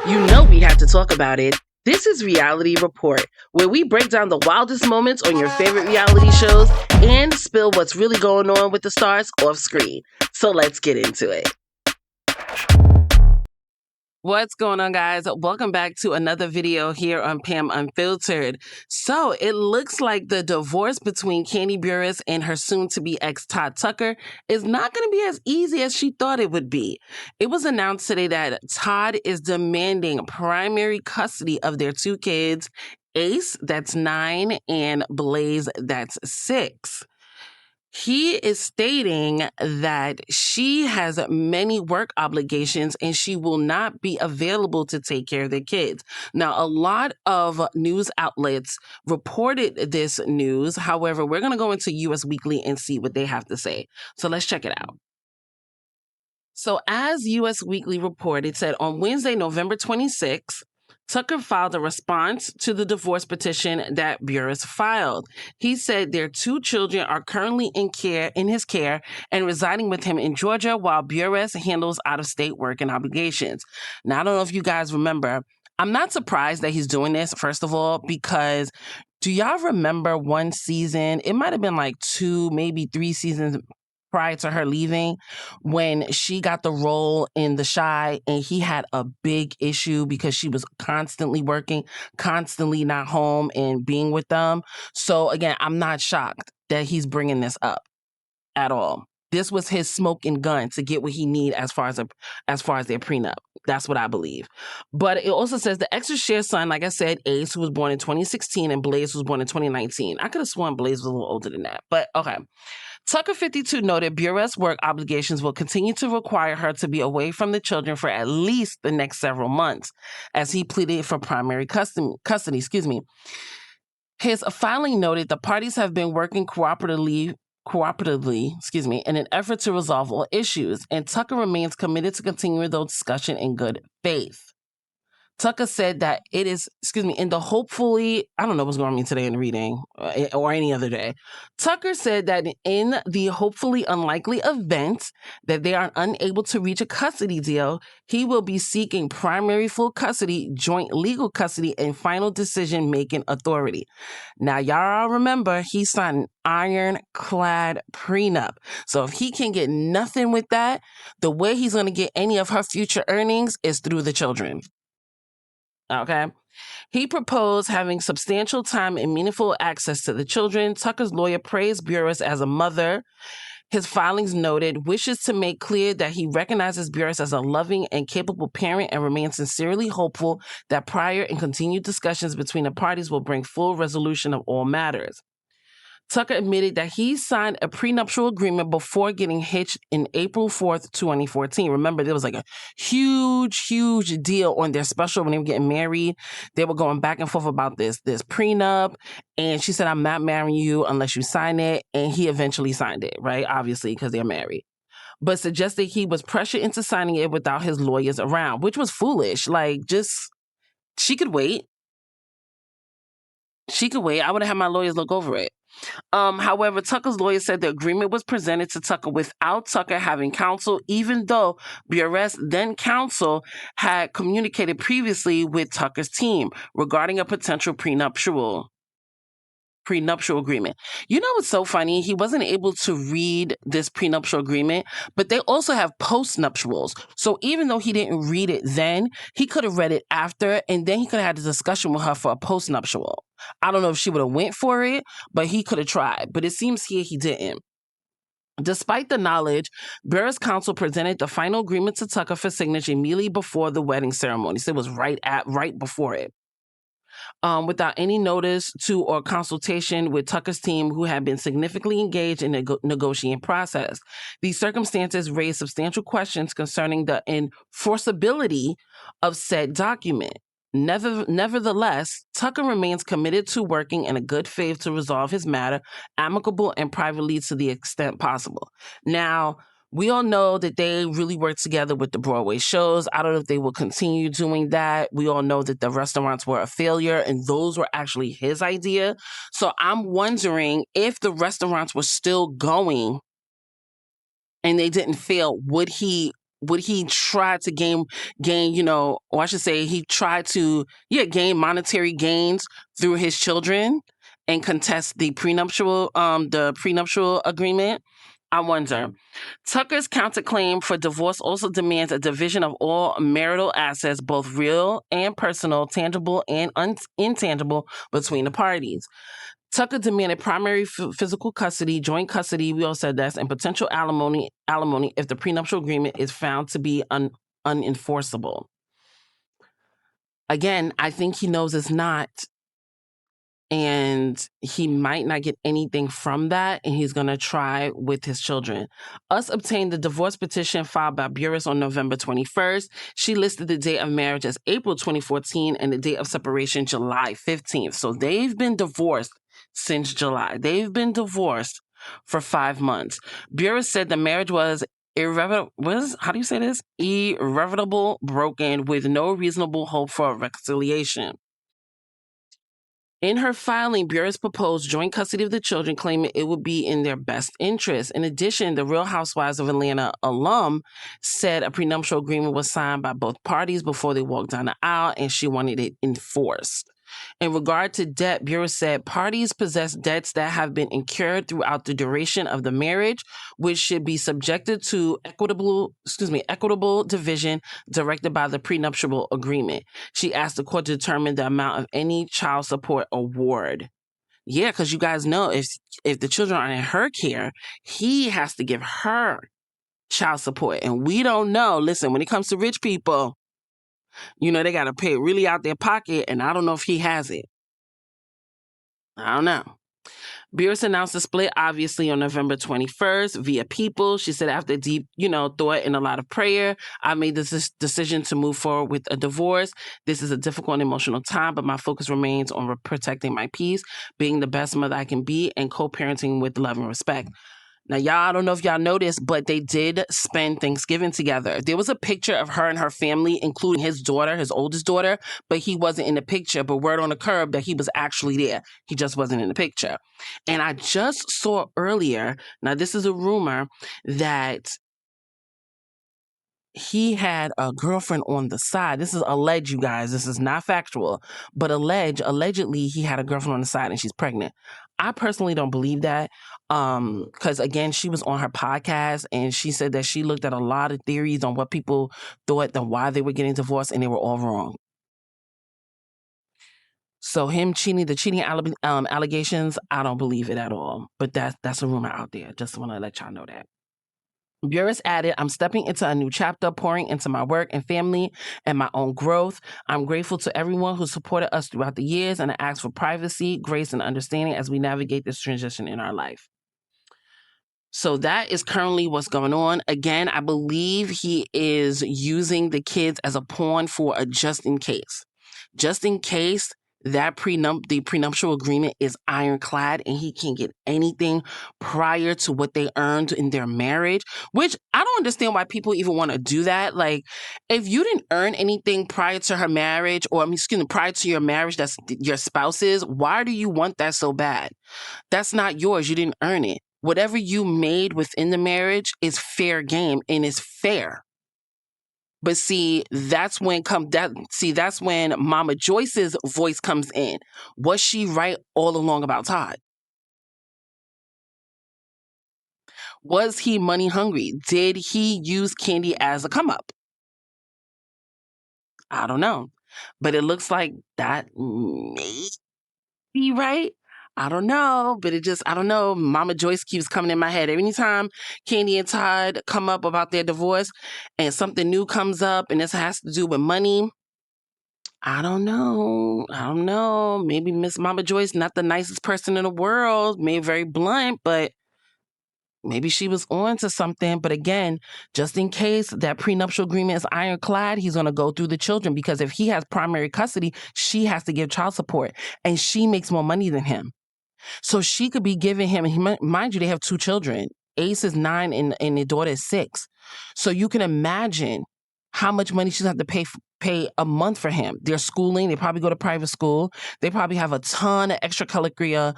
You know we had to talk about it. This is Reality Report, where we break down the wildest moments on your favorite reality shows and spill what's really going on with the stars off screen. So let's get into it. What's going on, guys? Welcome back to another video here on Pam Unfiltered. So it looks like the divorce between Kandi Buress and her soon-to-be ex Todd Tucker is not going to be as easy as she thought it would be. It was announced today that Todd is demanding primary custody of their two kids, Ace, that's 9, and Blaze, that's 6. He is stating that she has many work obligations and she will not be available to take care of their kids. Now, a lot of news outlets reported this news. However, we're going to go into US Weekly and see what they have to say. So let's check it out. So as US Weekly reported, said on Wednesday, November 26th, Tucker filed a response to the divorce petition that Buress filed. He said their two children are currently in his care and residing with him in Georgia while Buress handles out-of-state work and obligations. Now, I don't know if you guys remember, I'm not surprised that he's doing this, first of all, because do y'all remember one season? It might have been like 2, maybe 3 seasons prior to her leaving, when she got the role in The Chi and he had a big issue because she was constantly working, constantly not home and being with them. So again, I'm not shocked that he's bringing this up at all. This was his smoking gun to get what he need as far as their prenup. That's what I believe. But it also says the extra share son, like I said, Ace, who was born in 2016, and Blaze was born in 2019. I could have sworn Blaze was a little older than that, but okay. Tucker 52 noted Buress' work obligations will continue to require her to be away from the children for at least the next several months, as he pleaded for primary custody. His filing noted the parties have been working cooperatively, in an effort to resolve all issues, and Tucker remains committed to continuing those discussions in good faith. Tucker said that it is, in the hopefully, I don't know what's going on with me today in reading or any other day. Tucker said that in the hopefully unlikely event that they are unable to reach a custody deal, he will be seeking primary full custody, joint legal custody, and final decision-making authority. Now, y'all remember he signed an ironclad prenup. So if he can get nothing with that, the way he's going to get any of her future earnings is through the children. Okay. He proposed having substantial time and meaningful access to the children. Tucker's lawyer praised Buress as a mother. His filings noted wishes to make clear that he recognizes Buress as a loving and capable parent and remains sincerely hopeful that prior and continued discussions between the parties will bring full resolution of all matters. Tucker admitted that he signed a prenuptial agreement before getting hitched in April 4th, 2014. Remember, there was like a huge deal on their special when they were getting married. They were going back and forth about this prenup. And she said, I'm not marrying you unless you sign it. And he eventually signed it, right? Obviously, because they're married. But suggested he was pressured into signing it without his lawyers around, which was foolish. Like, she could wait. I would have had my lawyers look over it. However, Tucker's lawyer said the agreement was presented to Tucker without Tucker having counsel, even though Buress, then counsel, had communicated previously with Tucker's team regarding a potential prenuptial agreement. You know what's so funny? He wasn't able to read this prenuptial agreement, but they also have postnuptials. So even though he didn't read it then, he could have read it after, and then he could have had a discussion with her for a postnuptial. I don't know if she would have went for it, but he could have tried. But it seems here he didn't. Despite the knowledge, Buress' counsel presented the final agreement to Tucker for signature immediately before the wedding ceremony. So it was right before it. Without any notice to or consultation with Tucker's team, who had been significantly engaged in the negotiating process. These circumstances raised substantial questions concerning the enforceability of said document. Nevertheless, Tucker remains committed to working in a good faith to resolve his matter, amicable and privately to the extent possible. Now, we all know that they really work together with the Broadway shows. I don't know if they will continue doing that. We all know that the restaurants were a failure, and those were actually his idea. So I'm wondering if the restaurants were still going and they didn't fail, would he would he try to gain, or I should say he tried to, gain monetary gains through his children and contest the prenuptial agreement? I wonder. Tucker's counterclaim for divorce also demands a division of all marital assets, both real and personal, tangible and intangible, between the parties. Tucker demanded primary physical custody, joint custody, we all said that, and potential alimony if the prenuptial agreement is found to be unenforceable. Again, I think he knows it's not, and he might not get anything from that, and he's going to try with his children. Us obtained the divorce petition filed by Buress on November 21st. She listed the date of marriage as April 2014 and the date of separation July 15th. So they've been divorced since July. They've been divorced for 5 months. Buress said the marriage was irrevocable, broken, with no reasonable hope for reconciliation. In her filing, Buress proposed joint custody of the children, claiming it would be in their best interest. In addition, the Real Housewives of Atlanta alum said a prenuptial agreement was signed by both parties before they walked down the aisle, and she wanted it enforced. In regard to debt, Buress said parties possess debts that have been incurred throughout the duration of the marriage, which should be subjected to equitable division directed by the prenuptial agreement. She asked the court to determine the amount of any child support award. Yeah, because you guys know if the children are in her care, he has to give her child support. And we don't know. Listen, when it comes to rich people, they got to pay it really out their pocket, and I don't know if he has it. I don't know. Buress announced the split, obviously, on November 21st via People. She said, after deep, thought and a lot of prayer, I made this decision to move forward with a divorce. This is a difficult and emotional time, but my focus remains on protecting my peace, being the best mother I can be, and co-parenting with love and respect. Now, y'all, I don't know if y'all noticed, but they did spend Thanksgiving together. There was a picture of her and her family, including his daughter, his oldest daughter, but he wasn't in the picture. But word on the curb that he was actually there. He just wasn't in the picture. And I just saw earlier, now this is a rumor, that he had a girlfriend on the side. This is alleged, you guys. This is not factual, but allegedly he had a girlfriend on the side and she's pregnant. I personally don't believe that. Because again, she was on her podcast and she said that she looked at a lot of theories on what people thought and why they were getting divorced, and they were all wrong. So him cheating, the cheating allegations, I don't believe it at all. But that's a rumor out there. Just want to let y'all know that. Buress added, I'm stepping into a new chapter, pouring into my work and family and my own growth. I'm grateful to everyone who supported us throughout the years, and I ask for privacy, grace, and understanding as we navigate this transition in our life. So that is currently what's going on. Again, I believe he is using the kids as a pawn for a just in case. Just in case that the prenuptial agreement is ironclad and he can't get anything prior to what they earned in their marriage, which I don't understand why people even want to do that. Like, if you didn't earn anything prior to her marriage, or prior to your marriage, that's your spouse's, why do you want that so bad? That's not yours. You didn't earn it. Whatever you made within the marriage is fair game and is fair. But see, that's when Mama Joyce's voice comes in. Was she right all along about Todd? Was he money hungry? Did he use Kandi as a come up? I don't know. But it looks like that may be right. I don't know, but I don't know. Mama Joyce keeps coming in my head. Anytime Kandi and Todd come up about their divorce and something new comes up and this has to do with money, I don't know. Maybe Miss Mama Joyce, not the nicest person in the world, maybe very blunt, but maybe she was on to something. But again, just in case that prenuptial agreement is ironclad, he's going to go through the children, because if he has primary custody, she has to give child support, and she makes more money than him. So she could be giving him, and mind you, they have 2 children. Ace is 9 and their daughter is 6. So you can imagine how much money she's going to have to pay a month for him. Their schooling, they probably go to private school. They probably have a ton of extracurricular,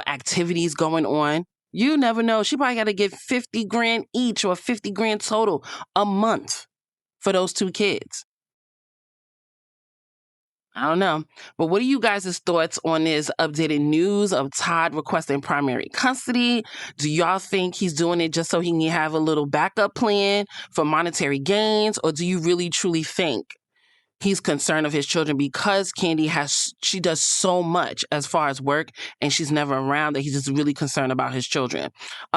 activities going on. You never know. She probably got to give $50,000 each or $50,000 total a month. for those 2 kids? I don't know. But what are you guys' thoughts on this updated news of Todd requesting primary custody? Do y'all think he's doing it just so he can have a little backup plan for monetary gains? Or do you really truly think he's concerned of his children because she does so much as far as work and she's never around, that he's just really concerned about his children?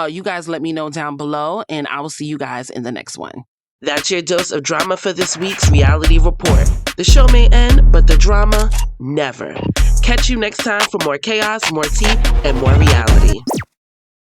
You guys let me know down below, and I will see you guys in the next one. That's your dose of drama for this week's reality report. The show may end, but the drama never. Catch you next time for more chaos, more tea, and more reality.